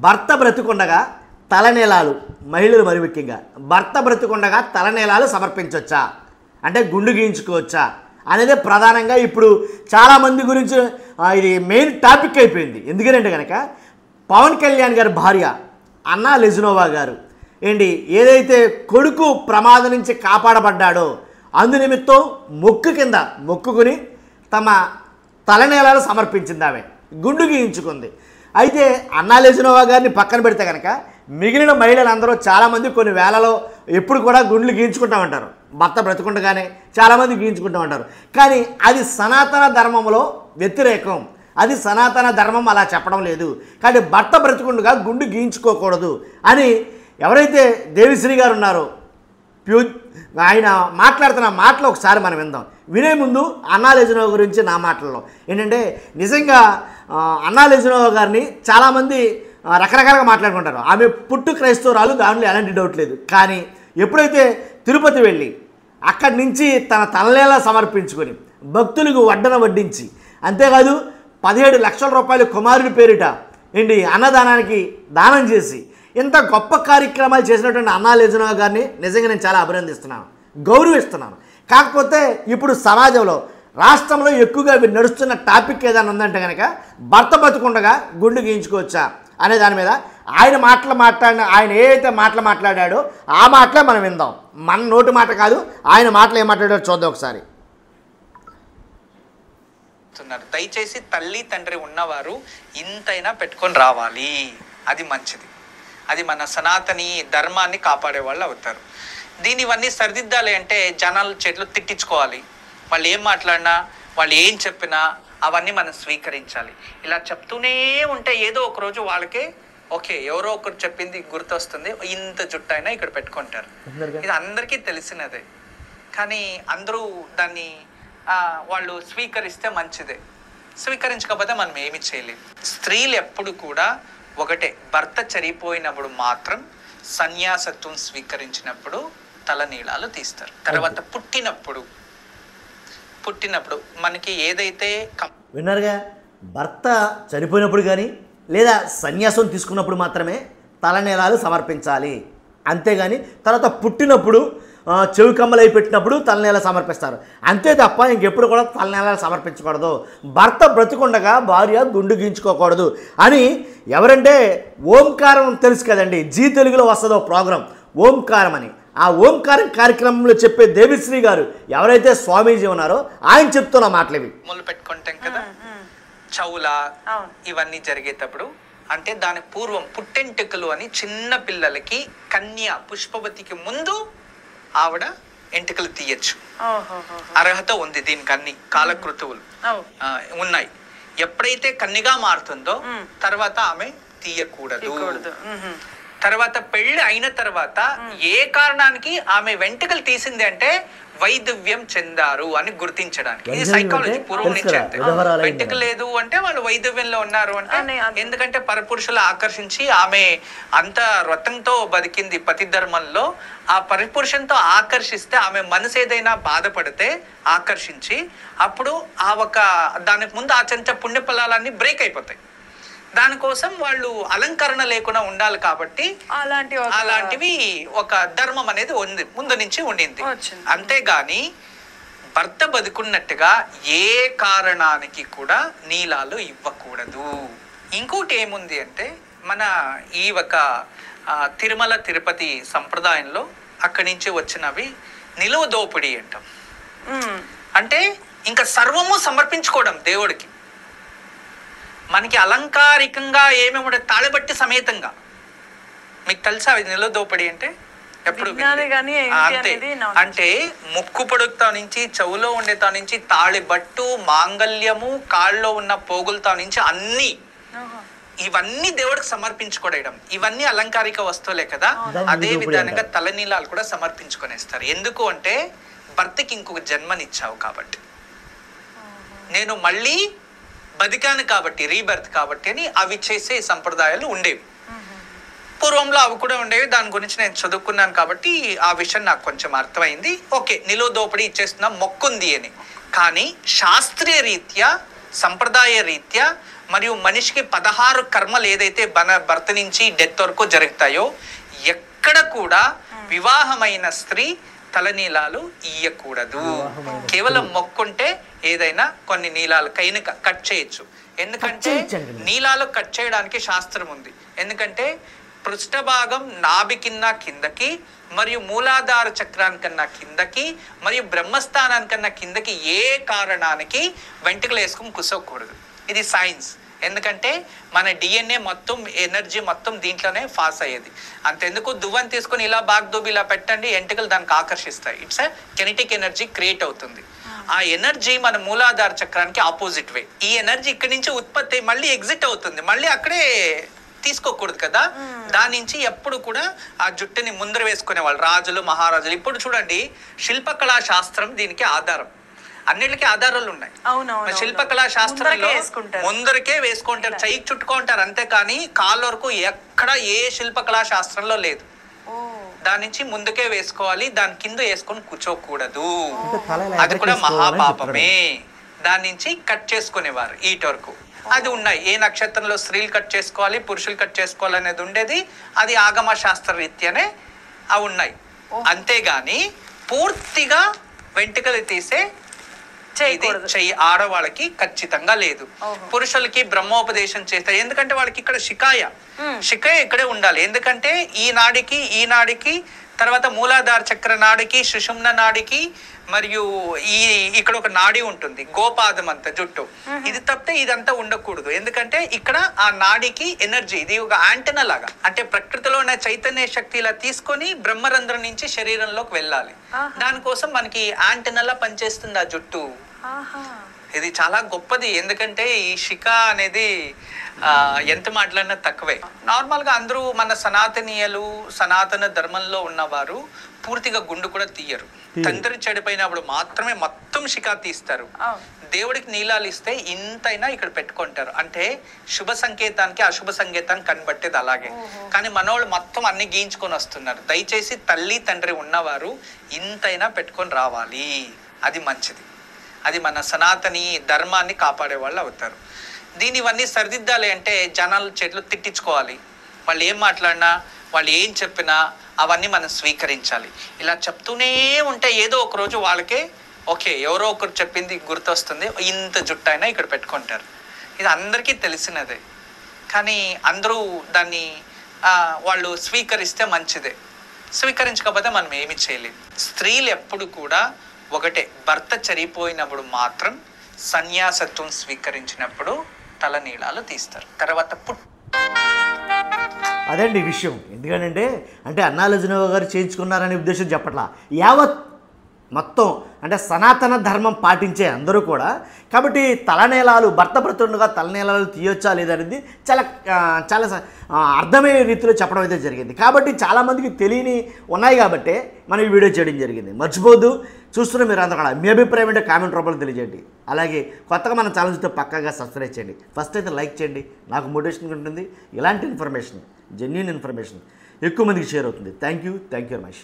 భర్త బ్రతికుండగా తలనీలాలు, మహిళలు మరి ముఖ్యంగా భర్త బ్రతికుండగా తలనీలాలు సమర్పించవచ్చా, అంటే గుండు గీయించుకోవచ్చా అనేది ప్రధానంగా ఇప్పుడు చాలామంది గురించి ఇది మెయిన్ టాపిక్ అయిపోయింది. ఎందుకంటే కనుక పవన్ కళ్యాణ్ గారి భార్య అన్నా లెజినోవా గారు ఏంటి ఏదైతే కొడుకు ప్రమాదం నుంచి కాపాడబడ్డాడో అందు నిమిత్తం మొక్కు కింద మొక్కుకుని తమ తలనీలాలు సమర్పించింది, ఆమె గుండు గీయించుకుంది. అయితే అన్నా లెజినోవా గారిని పక్కన పెడితే కనుక మిగిలిన మహిళలందరూ చాలామంది కొన్ని వేళలో ఎప్పుడు కూడా గుండ్లు గీయించుకుంటూ ఉంటారు, భర్త బ్రతుకుండగానే చాలామంది గీయించుకుంటూ ఉంటారు. కానీ అది సనాతన ధర్మంలో వ్యతిరేకం, అది సనాతన ధర్మం అలా చెప్పడం లేదు. కానీ భర్త బ్రతుకుండగా గుండు గీయించుకోకూడదు అని ఎవరైతే దేవిశ్రీ గారు ఉన్నారో ఆయన మాట్లాడుతున్న మాటలు ఒకసారి మనం విందాం. వినే ముందు అన్నా లెజినోవా గురించి నా మాటల్లో ఏంటంటే నిజంగా అన్నా లెజినోవా గారిని చాలామంది రకరకాలుగా మాట్లాడుకుంటారు. ఆమె పుట్టు క్రైస్తవురాలు, దాంట్లో ఎలాంటి డౌట్ లేదు. కానీ ఎప్పుడైతే తిరుపతి వెళ్ళి అక్కడి నుంచి తన తలనేలా సమర్పించుకొని భక్తులకు వడ్డన వడ్డించి, అంతేకాదు 17 లక్షల రూపాయలు కుమారుడి పేరిట ఏంటి అన్నదానానికి దానం చేసి ఇంత గొప్ప కార్యక్రమాలు చేసినటువంటి అన్నా లెజినోవా గారిని నిజంగా నేను చాలా అభినందిస్తున్నాను, గౌరవిస్తున్నాను. కాకపోతే ఇప్పుడు సమాజంలో రాష్ట్రంలో ఎక్కువగా నడుస్తున్న టాపిక్ ఏదైనా ఉందంటే కనుక భర్త బతుకుండగా గుండు గీయించుకోవచ్చా అనే దాని మీద ఆయన ఏదైతే మాట్లాడాడో ఆ మాటలే మనం విందాం. మన నోటి మాట కాదు, ఆయన మాటలు ఏం మాట్లాడాడో చూద్దాం ఒకసారి. దయచేసి తల్లి తండ్రి ఉన్నవారు ఇంతైనా పెట్టుకొని రావాలి, అది మంచిది, అది మన సనాతని ధర్మాన్ని కాపాడే వాళ్ళు అవుతారు. ఇవన్నీ సరిదిద్దాలి అంటే జనాలు చెట్లు తిట్టించుకోవాలి, వాళ్ళు ఏం మాట్లాడినా వాళ్ళు ఏం చెప్పినా అవన్నీ మనం స్వీకరించాలి. ఇలా చెప్తూనే ఉంటే ఏదో ఒక రోజు వాళ్ళకే ఓకే ఎవరో ఒకరు చెప్పింది గుర్తొస్తుంది, ఇంత జుట్టు అయినా ఇక్కడ పెట్టుకుంటారు. ఇది అందరికీ తెలిసినదే, కానీ అందరూ దాన్ని వాళ్ళు స్వీకరిస్తే మంచిదే, స్వీకరించకపోతే మనం ఏమి చేయలేం. స్త్రీలు ఎప్పుడు కూడా ఒకటే, భర్త చనిపోయినప్పుడు మాత్రం సన్యాసత్వం స్వీకరించినప్పుడు తలనీలాలు తీస్తారు. తర్వాత పుట్టినప్పుడు మనకి ఏదైతే విన్నారుగా, భర్త చనిపోయినప్పుడు కానీ లేదా సన్యాసం తీసుకున్నప్పుడు మాత్రమే తలనీలాలు సమర్పించాలి, అంతేగాని తర్వాత పుట్టినప్పుడు చెవి కమ్మలై పెట్టినప్పుడు తలనీలా సమర్పిస్తారు, అంతే తప్ప ఇంకెప్పుడు కూడా తలనీలాలు సమర్పించకూడదు. భర్త బ్రతికుండగా భార్య గుండు గీయించుకోకూడదు అని ఎవరంటే ఓంకారం తెలుసు కదండి, జీ తెలుగులో వస్తుందో ప్రోగ్రాం ఓంకారం అని. ఆ ఓంకారం కార్యక్రమంలో చెప్పే దేవిశ్రీ గారు ఎవరైతే స్వామీజీ ఉన్నారో ఆయన చెప్తున్న మాటలు ఇవి. మొదలు పెట్టుకుంటాం కదా చౌల ఇవన్నీ జరిగేటప్పుడు, అంటే దాని పూర్వం పుట్టెంటుకలు అని చిన్న పిల్లలకి కన్య పుష్పవతికి ముందు ఆవిడ ఎంటుకలు తీయచ్చు, అర్హత ఉంది. దీనికి అన్ని కాలకృతువులు ఉన్నాయి. ఎప్పుడైతే కన్యగా మారుతుందో తర్వాత ఆమె తీయకూడదు. తర్వాత పెళ్లి అయిన తర్వాత ఏ కారణానికి ఆమె వెంట్రుకలు తీసింది అంటే వైదవ్యం చెందారు అని గుర్తించడానికి. ఇది సైకాలజీ పూర్వం నుంచి. అంటే వెంట్రుక లేదు అంటే వాళ్ళు వైదవ్యంలో ఉన్నారు అంటే, ఎందుకంటే పరపురుషులు ఆకర్షించి ఆమె అంత వ్రతంతో బతికింది పతి ధర్మంలో. ఆ పరిపురుషంతో ఆకర్షిస్తే ఆమె మనసు ఏదైనా బాధపడితే ఆకర్షించి అప్పుడు దానికి ముందు ఆచరించే పుణ్య ఫలాలన్నీ బ్రేక్ అయిపోతాయి. దానికోసం వాళ్ళు అలంకరణ లేకుండా ఉండాలి కాబట్టి అలాంటివి ఒక ధర్మం అనేది ఉంది, ముందు నుంచి ఉండింది. అంతేగాని భర్త బతుకున్నట్టుగా ఏ కారణానికి కూడా నీలాలు ఇవ్వకూడదు. ఇంకోటి ఏముంది అంటే మన ఈ తిరుమల తిరుపతి సంప్రదాయంలో అక్కడి నుంచి వచ్చినవి నిలువ దోపిడీ అంటాం. అంటే ఇంకా సర్వము సమర్పించుకోవడం దేవుడికి. మనకి అలంకారికంగా ఏమేమి తాళబట్టి సమేతంగా, మీకు తెలుసా అవి నిలువ దోపిడీ అంటే? ఎప్పుడు అంతే. అంటే ముక్కు పొడుగుతా నుంచి చెవులో ఉండేతా నుంచి తాళిబట్టు, మాంగళ్యము, కాళ్ళలో ఉన్న పోగులతో నుంచి అన్ని ఇవన్నీ దేవుడికి సమర్పించుకోవడం, ఇవన్నీ అలంకారిక వస్తువులే కదా. అదే విధానంగా తలనీలాలు కూడా సమర్పించుకునేస్తారు. ఎందుకు అంటే భర్తకి ఇంకొక జన్మనిచ్చావు కాబట్టి, నేను మళ్ళీ బతికాను కాబట్టి, రీబర్త్ కాబట్టి అని అవి చేసే సంప్రదాయాలు ఉండేవి. పూర్వంలో అవి కూడా ఉండేవి. దాని గురించి నేను చదువుకున్నాను కాబట్టి ఆ విషయం నాకు కొంచెం అర్థమైంది. ఓకే, నిలువ దోపిడీ ఇచ్చేస్తున్నా మొక్కుంది అని. కానీ శాస్త్రీయ రీత్యా సంప్రదాయ రీత్యా మరియు మనిషికి 16 కర్మలు ఏదైతే భర్త నుంచి డెత్ వరకు జరుగుతాయో ఎక్కడ కూడా వివాహమైన స్త్రీ తలనీలాలు ఇయ్యకూడదు. కేవలం మొక్కుంటే ఏదైనా కొన్ని నీలాలు కైన కట్ చేయొచ్చు. ఎందుకంటే నీలాలు కట్ చేయడానికి శాస్త్రం ఉంది. ఎందుకంటే పృష్ఠభాగం నాభి కింద కిందకి మరియు మూలాధార చక్రానికన్నా కిందకి మరియు బ్రహ్మస్థానానికన్నా కిందకి ఏ కారణానికి వెంట్రుకలు వేసుకుని కూర్చోకూడదు. ఇది సైన్స్. ఎందుకంటే మన డిఎన్ఏ మొత్తం ఎనర్జీ మొత్తం దీంట్లోనే పాస్ అయ్యేది. అంతెందుకు దువ్వని తీసుకొని ఇలా బాగ్దూబి ఇలా పెట్టండి, వెంట్రుకలు దానికి ఆకర్షిస్తాయి. It's a kinetic energy create అవుతుంది. ఆ ఎనర్జీ మన మూలాధార చక్రానికి ఆపోజిట్ వే. ఈ ఎనర్జీ ఇక్కడి నుంచి ఉత్పత్తి మళ్ళీ ఎగ్జిట్ అవుతుంది, మళ్ళీ అక్కడే తీసుకోకూడదు కదా. దాని నుంచి ఎప్పుడు కూడా ఆ జుట్టుని ముందర వేసుకునేవాళ్ళు రాజులు మహారాజులు. ఇప్పుడు చూడండి శిల్పకళా శాస్త్రం దీనికి ఆధారం. అన్నిటికీ ఆధారాలు ఉన్నాయి. శిల్పకళా శాస్త్రంలో ముందరికే వేసుకుంటారు, చెయ్యికి చుట్టుకుంటారు అంతేకాని కాళ్ళ వరకు ఎక్కడ ఏ శిల్పకళా శాస్త్రంలో లేదు. దాని నుంచి ముందుకే వేసుకోవాలి, దాని కింద వేసుకొని కూర్చోకూడదు. అది కూడా మహాపాపమే. దాని నుంచి కట్ చేసుకునేవారు ఈట వరకు. అది ఉన్నాయి. ఏ నక్షత్రంలో స్త్రీలు కట్ చేసుకోవాలి పురుషులు కట్ చేసుకోవాలి అనేది ఉండేది. అది ఆగమ శాస్త్ర రీత్యానే అవి ఉన్నాయి. అంతేగాని పూర్తిగా వెంట్రుకలు తీసే చెయ్యి ఆడవాళ్ళకి ఖచ్చితంగా లేదు. పురుషులకి బ్రహ్మోపదేశం చేస్తారు. ఎందుకంటే వాళ్ళకి ఇక్కడ షికాయ ఇక్కడే ఉండాలి. ఎందుకంటే ఈ నాడికి తర్వాత మూలాధార చక్ర నాడికి సుషుమ్న నాడికి మరియు ఇక్కడ ఒక నాడి ఉంటుంది, గోపాదం అంత జుట్టు. ఇది తప్పితే ఇదంతా ఉండకూడదు. ఎందుకంటే ఇక్కడ ఆ నాడికి ఎనర్జీ, ఇది ఒక యాంటెనా లాగా. అంటే ప్రకృతిలో ఉన్న చైతన్య శక్తి ఇలా తీసుకొని బ్రహ్మరంధ్రం నుంచి శరీరంలోకి వెళ్ళాలి. దానికోసం మనకి యాంటెనాలా పనిచేస్తుంది ఆ జుట్టు. ఇది చాలా గొప్పది. ఎందుకంటే ఈ శిఖా అనేది ఎంత మాట్లాడినా తక్కువే. నార్మల్గా అందరూ మన సనాతనీయులు సనాతన ధర్మంలో ఉన్నవారు పూర్తిగా గుండు కూడా తీయరు. తండ్రి చెడిపోయినప్పుడు మాత్రమే మొత్తం శిఖా తీస్తారు. దేవుడికి నీలాలు ఇస్తే ఇంతైనా ఇక్కడ పెట్టుకుంటారు. అంటే శుభ సంకేతానికి అశుభ సంకేతానికి కనబట్టేది అలాగే. కానీ మనోళ్ళు మొత్తం అన్ని గీయించుకొని వస్తున్నారు. దయచేసి తల్లి తండ్రి ఉన్నవారు ఇంతైనా పెట్టుకొని రావాలి. అది మంచిది. అది మన సనాతని ధర్మాన్ని కాపాడే వాళ్ళు అవుతారు. ఇవన్నీ సరిదిద్దాలి అంటే జనాలు చెట్లు తిట్టించుకోవాలి. వాళ్ళు ఏం మాట్లాడినా వాళ్ళు ఏం చెప్పినా అవన్నీ మనం స్వీకరించాలి. ఇలా చెప్తూనే ఉంటే ఏదో ఒక రోజు వాళ్ళకే ఓకే ఎవరో ఒకరు చెప్పింది గుర్తొస్తుంది, ఇంత జుట్టు అయినా ఇక్కడ పెట్టుకుంటారు. ఇది అందరికీ తెలిసినదే. కానీ అందరూ దాన్ని వాళ్ళు స్వీకరిస్తే మంచిదే. స్వీకరించకపోతే మనం ఏమి చేయలేం. స్త్రీలు ఎప్పుడు కూడా ఒకటే, భర్త చనిపోయినప్పుడు మాత్రం సన్యాసత్వం స్వీకరించినప్పుడు తలనీలాలు తీస్తారు. తర్వాత అదండి విషయం. ఎందుకంటే అన్నాలజనవ గారు చేయించుకున్నారనే ఉద్దేశం చెప్పట్లా, యావత్ మొత్తం అంటే సనాతన ధర్మం పాటించే అందరూ కూడా. కాబట్టి తలనీలాలు భర్త బ్రతుండగా తలనీలాలు తీయొచ్చా లేదనేది చాలా చాలా అర్థమయ్యే రీతిలో చెప్పడం అయితే జరిగింది. కాబట్టి చాలామందికి తెలియని ఉన్నాయి కాబట్టి మనం ఈ వీడియో చేయడం జరిగింది. మర్చిపోద్దు, చూస్తున్న మీరు అందరూ కూడా మీ అభిప్రాయం అంటే కామెంట్ రూపంలో తెలియజేయండి. అలాగే కొత్తగా మన ఛానల్ చూస్తే పక్కాగా సబ్స్క్రైబ్ చేయండి. ఫస్ట్ అయితే లైక్ చేయండి, నాకు మోటివేషన్ ఉంటుంది. ఇలాంటి ఇన్ఫర్మేషన్ జెన్యూన్ ఇన్ఫర్మేషన్ ఎక్కువ మందికి షేర్ అవుతుంది. Thank you very much.